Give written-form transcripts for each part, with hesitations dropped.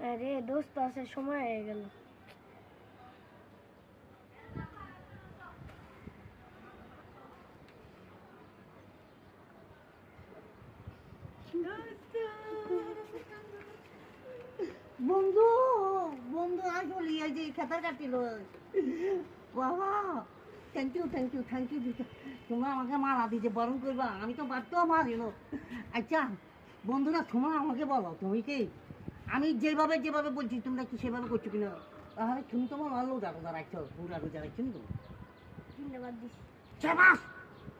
আরে দোস্ত আছে, সময় হয়ে গেল। বন্ধু বন্ধু আসলে এই যে খেতার কাটিল বাবা, thank you thank you thank you. তোমরা আমাকে মালা দিতে বরণ করবা, আমি তো বাড়তেও মারিল। আচ্ছা বন্ধুরা, তোমরা আমাকে বলো তুমি কি আমি যেভাবে যেভাবে বলছি তোমরা কি সেভাবে করছো কিনা? তাহলে তুমি তোমার রোজা রোজা রাখছো, পুরা রোজা রাখছো না? ধন্যবাদ দিস। সাবাস,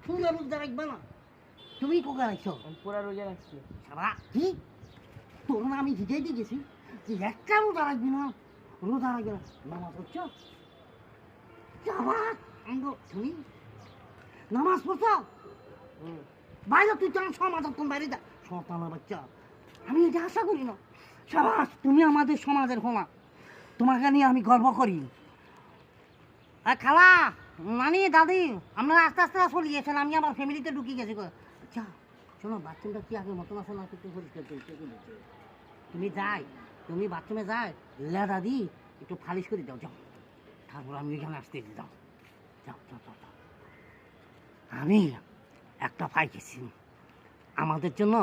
পুরা রোজা রাখবা না? তুমি কোকা রাখছো? পুরা রোজা রাখছি। সাবাস, কি তোর না আমি শিখাই দিয়ে গেছি যে একটা রোজা রাখবি না, রোজা রাখবি না, নামাজ পড়ছো? সাবাস, তুমি নামাজ পড়ছো? বাইরে তুই চান সমাজ, কোন বাইরে যা সন্তানের বাচ্চা, আমি এটা আশা করি না। সাবাস, তুমি আমাদের সমাজের হোনা, তোমাকে নিয়ে আমি গর্ব করি। আর খালা, নানি, দাদি, আমরা আস্তে আস্তে চলে গেছেন, আমি আমার ফ্যামিলিতে ঢুকে গেছি। আচ্ছা শোনো, বাথরুমটা কি আগের মতন আছে না একটু পরিষ্কার পরিষ্কার করে দিচ্ছি। তুমি বাথরুমে যাই লেদা দি একটু ফালিশ করে দাও, যাও। তারপর আমি ওইখানে আসতেছি, যাও যাও যাও যাও যাও। আমি একটা পাইতেছি আমাদের জন্য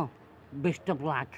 বেস্ট অফ লাক।